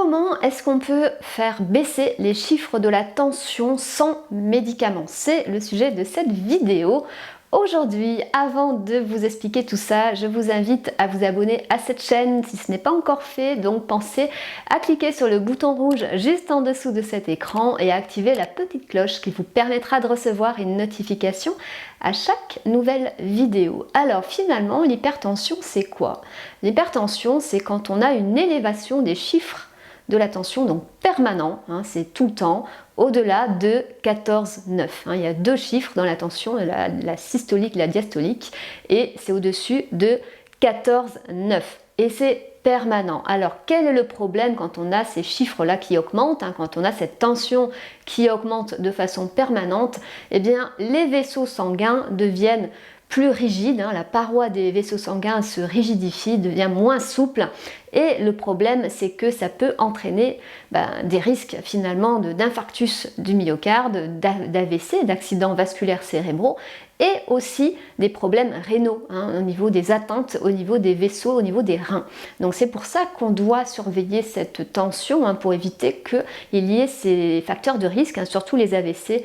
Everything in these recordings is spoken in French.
Comment est-ce qu'on peut faire baisser les chiffres de la tension sans médicaments? C'est le sujet de cette vidéo. Aujourd'hui, avant de vous expliquer tout ça, je vous invite à vous abonner à cette chaîne si ce n'est pas encore fait. Donc pensez à cliquer sur le bouton rouge juste en dessous de cet écran et à activer la petite cloche qui vous permettra de recevoir une notification à chaque nouvelle vidéo. Alors finalement, l'hypertension, c'est quoi? L'hypertension, c'est quand on a une élévation des chiffres de la tension, donc permanent, c'est tout le temps, au-delà de 14,9. Il y a deux chiffres dans la tension, la systolique et la diastolique, et c'est au-dessus de 14,9. Et c'est permanent. Alors quel est le problème quand on a ces chiffres-là qui augmentent, quand on a cette tension qui augmente de façon permanente? Eh bien, les vaisseaux sanguins deviennent plus rigide, la paroi des vaisseaux sanguins se rigidifie, devient moins souple, et le problème c'est que ça peut entraîner des risques finalement d'infarctus du myocarde, d'AVC, d'accidents vasculaires cérébraux, et aussi des problèmes rénaux au niveau des atteintes, au niveau des vaisseaux, au niveau des reins. Donc c'est pour ça qu'on doit surveiller cette tension pour éviter qu'il y ait ces facteurs de risque, surtout les AVC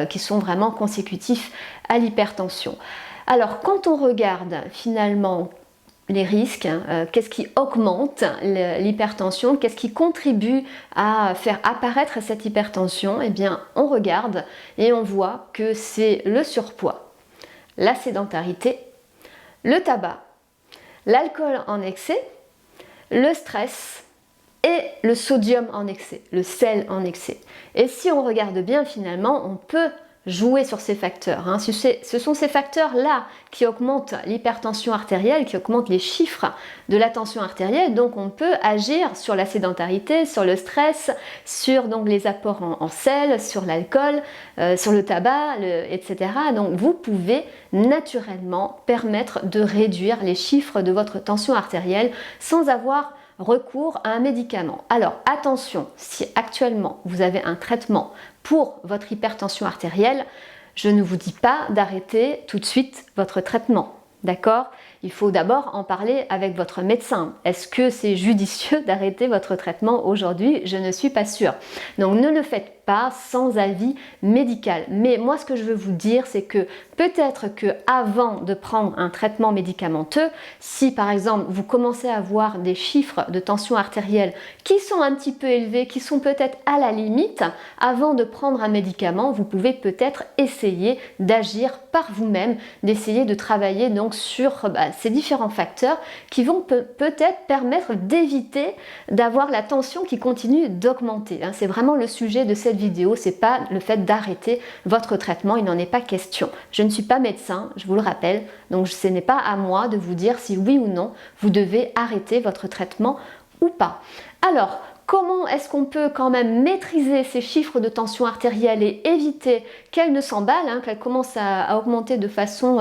qui sont vraiment consécutifs à l'hypertension. Alors quand on regarde finalement les risques, qu'est-ce qui augmente l'hypertension, qu'est-ce qui contribue à faire apparaître cette hypertension? Eh bien on regarde et on voit que c'est le surpoids, la sédentarité, le tabac, l'alcool en excès, le stress et le sodium en excès, le sel en excès. Et si on regarde bien finalement, on peut jouer sur ces facteurs. Ce sont ces facteurs-là qui augmentent l'hypertension artérielle, qui augmentent les chiffres de la tension artérielle. Donc on peut agir sur la sédentarité, sur le stress, sur donc les apports en sel, sur l'alcool, sur le tabac, etc. Donc vous pouvez naturellement permettre de réduire les chiffres de votre tension artérielle sans avoir recours à un médicament. Alors attention, si actuellement vous avez un traitement pour votre hypertension artérielle, je ne vous dis pas d'arrêter tout de suite votre traitement. D'accord? Il faut d'abord en parler avec votre médecin. Est-ce que c'est judicieux d'arrêter votre traitement aujourd'hui? Je ne suis pas sûre. Donc ne le faites pas sans avis médical. Mais moi ce que je veux vous dire, c'est que peut-être que avant de prendre un traitement médicamenteux, si par exemple vous commencez à avoir des chiffres de tension artérielle qui sont un petit peu élevés, qui sont peut-être à la limite, avant de prendre un médicament, vous pouvez peut-être essayer d'agir par vous-même, d'essayer de travailler donc sur ces différents facteurs qui vont peut-être permettre d'éviter d'avoir la tension qui continue d'augmenter. C'est vraiment le sujet de cette vidéo, c'est pas le fait d'arrêter votre traitement, il n'en est pas question. Je ne suis pas médecin, je vous le rappelle, donc ce n'est pas à moi de vous dire si oui ou non vous devez arrêter votre traitement ou pas. Alors, comment est-ce qu'on peut quand même maîtriser ces chiffres de tension artérielle et éviter qu'elles ne s'emballent, qu'elles commencent à augmenter de façon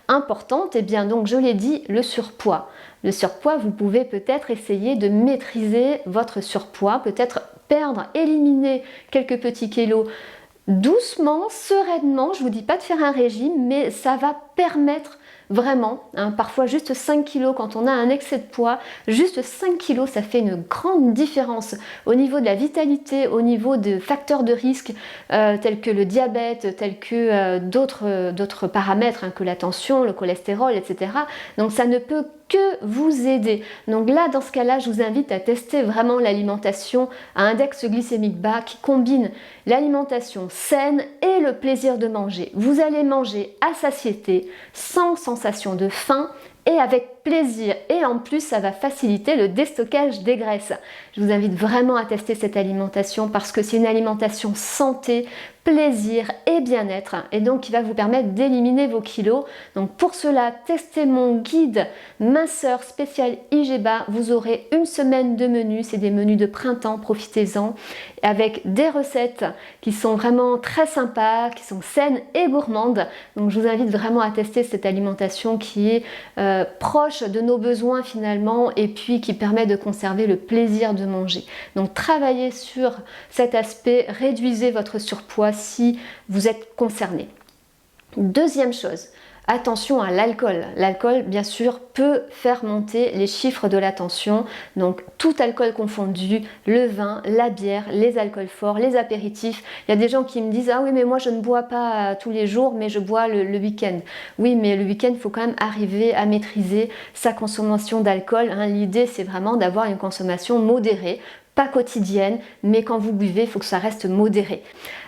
importante? Eh bien donc je l'ai dit, le surpoids. Le surpoids, vous pouvez peut-être essayer de maîtriser votre surpoids, peut-être perdre, éliminer quelques petits kilos doucement, sereinement. Je ne vous dis pas de faire un régime, mais ça va permettre vraiment, parfois juste 5 kg quand on a un excès de poids, juste 5 kg, ça fait une grande différence au niveau de la vitalité, au niveau de facteurs de risque tels que le diabète, tels que d'autres paramètres que la tension, le cholestérol, etc. Donc ça ne peut que vous aider. Donc là, dans ce cas-là, je vous invite à tester vraiment l'alimentation à index glycémique bas qui combine l'alimentation saine et le plaisir de manger. Vous allez manger à satiété, sans sensation de faim et avec plaisir, et en plus ça va faciliter le déstockage des graisses. Je vous invite vraiment à tester cette alimentation parce que c'est une alimentation santé, plaisir et bien-être, et donc qui va vous permettre d'éliminer vos kilos. Donc pour cela, testez mon guide minceur spécial IGBA. Vous aurez une semaine de menus, c'est des menus de printemps, profitez-en, avec des recettes qui sont vraiment très sympas, qui sont saines et gourmandes. Donc je vous invite vraiment à tester cette alimentation qui est proche de nos besoins finalement, et puis qui permet de conserver le plaisir de manger. Donc travaillez sur cet aspect, réduisez votre surpoids si vous êtes concerné. Deuxième chose, Attention à l'alcool. L'alcool, bien sûr, peut faire monter les chiffres de la tension. Donc, tout alcool confondu, le vin, la bière, les alcools forts, les apéritifs. Il y a des gens qui me disent « Ah oui, mais moi je ne bois pas tous les jours, mais je bois le week-end. » Oui, mais le week-end, il faut quand même arriver à maîtriser sa consommation d'alcool. Hein. L'idée, c'est vraiment d'avoir une consommation modérée. Pas quotidienne, mais quand vous buvez, il faut que ça reste modéré.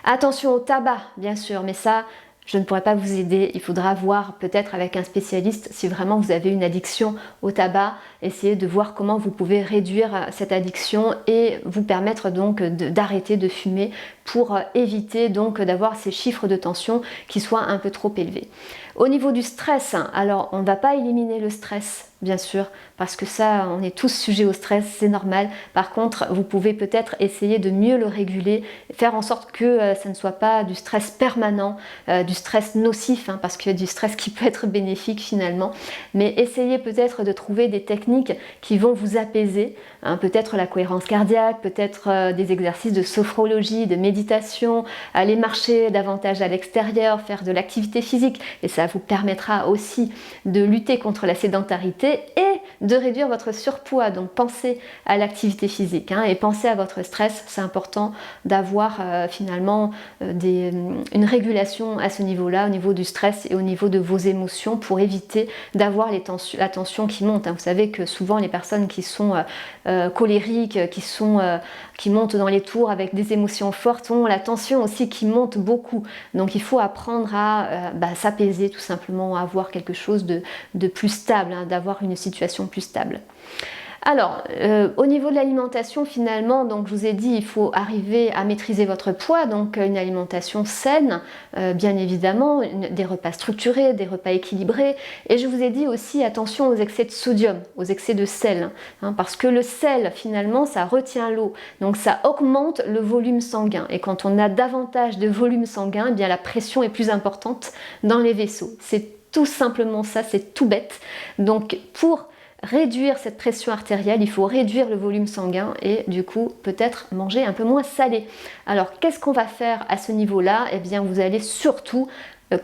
Attention au tabac, bien sûr, mais ça, je ne pourrais pas vous aider. Il faudra voir peut-être avec un spécialiste si vraiment vous avez une addiction au tabac. Essayez de voir comment vous pouvez réduire cette addiction et vous permettre donc d'arrêter de fumer pour éviter donc d'avoir ces chiffres de tension qui soient un peu trop élevés. Au niveau du stress, alors on ne va pas éliminer le stress, bien sûr, parce que ça, on est tous sujets au stress, c'est normal. Par contre, vous pouvez peut-être essayer de mieux le réguler, faire en sorte que ça ne soit pas du stress permanent, du stress nocif, hein, parce qu'il y a du stress qui peut être bénéfique finalement. Mais essayez peut-être de trouver des techniques qui vont vous apaiser, hein, peut-être la cohérence cardiaque, peut-être des exercices de sophrologie, de méditation, aller marcher davantage à l'extérieur, faire de l'activité physique, et ça vous permettra aussi de lutter contre la sédentarité et de réduire votre surpoids. Donc pensez à l'activité physique, hein, et pensez à votre stress. C'est important d'avoir finalement une régulation à ce niveau-là, au niveau du stress et au niveau de vos émotions, pour éviter d'avoir la tension qui monte. Hein. Vous savez que souvent les personnes qui sont colériques, qui montent dans les tours avec des émotions fortes, ont la tension aussi qui monte beaucoup. Donc il faut apprendre à s'apaiser tout simplement, à avoir quelque chose de plus stable, hein, d'avoir une situation plus stable. Alors, au niveau de l'alimentation, finalement, donc je vous ai dit, il faut arriver à maîtriser votre poids, donc une alimentation saine, bien évidemment, des repas structurés, des repas équilibrés, et je vous ai dit aussi, attention aux excès de sodium, aux excès de sel, hein, parce que le sel, finalement, ça retient l'eau, donc ça augmente le volume sanguin, et quand on a davantage de volume sanguin, eh bien la pression est plus importante dans les vaisseaux. C'est tout simplement ça, c'est tout bête. Donc, pour réduire cette pression artérielle, il faut réduire le volume sanguin et du coup peut-être manger un peu moins salé. Alors qu'est-ce qu'on va faire à ce niveau-là? Eh bien vous allez surtout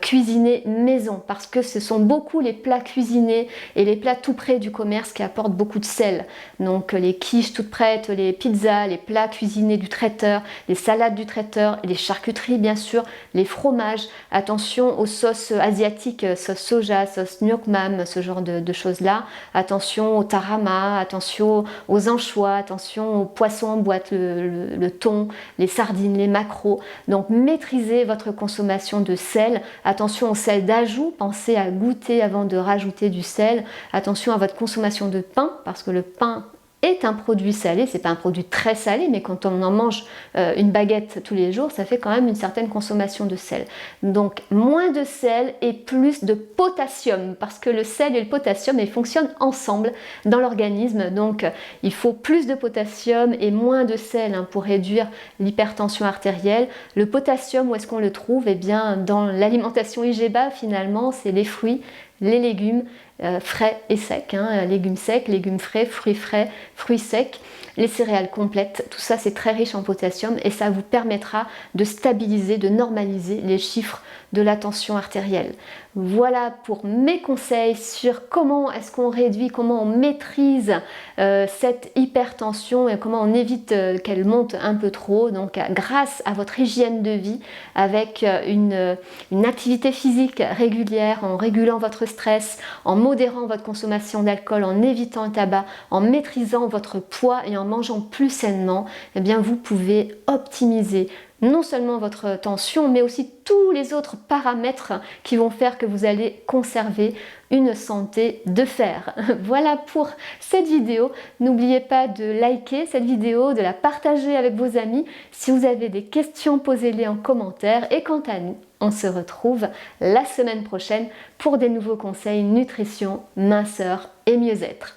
cuisiner maison, parce que ce sont beaucoup les plats cuisinés et les plats tout près du commerce qui apportent beaucoup de sel. Donc les quiches toutes prêtes, les pizzas, les plats cuisinés du traiteur, les salades du traiteur, les charcuteries bien sûr, les fromages. Attention aux sauces asiatiques, sauce soja, sauce nuoc mam, ce genre de choses-là. Attention au tarama, attention aux anchois, attention aux poissons en boîte, le thon, les sardines, les maquereaux. Donc maîtrisez votre consommation de sel. Attention au sel d'ajout, pensez à goûter avant de rajouter du sel. Attention à votre consommation de pain, parce que le pain est un produit salé, c'est pas un produit très salé, mais quand on en mange une baguette tous les jours, ça fait quand même une certaine consommation de sel. Donc moins de sel et plus de potassium, parce que le sel et le potassium, ils fonctionnent ensemble dans l'organisme, donc il faut plus de potassium et moins de sel, hein, pour réduire l'hypertension artérielle. Le potassium, où est-ce qu'on le trouve? Eh bien dans l'alimentation IGBA, finalement, c'est les fruits, les légumes frais et secs, hein, légumes secs, légumes frais, fruits secs, les céréales complètes, tout ça c'est très riche en potassium et ça vous permettra de stabiliser, de normaliser les chiffres de la tension artérielle. Voilà pour mes conseils sur comment est-ce qu'on réduit, comment on maîtrise cette hypertension et comment on évite qu'elle monte un peu trop. Donc grâce à votre hygiène de vie, avec une activité physique régulière, en régulant votre stress, en modérant votre consommation d'alcool, en évitant le tabac, en maîtrisant votre poids et en mangeant plus sainement, eh bien vous pouvez optimiser non seulement votre tension, mais aussi tous les autres paramètres qui vont faire que vous allez conserver une santé de fer. Voilà pour cette vidéo. N'oubliez pas de liker cette vidéo, de la partager avec vos amis. Si vous avez des questions, posez-les en commentaire. Et quant à nous, on se retrouve la semaine prochaine pour des nouveaux conseils nutrition, minceur et mieux-être.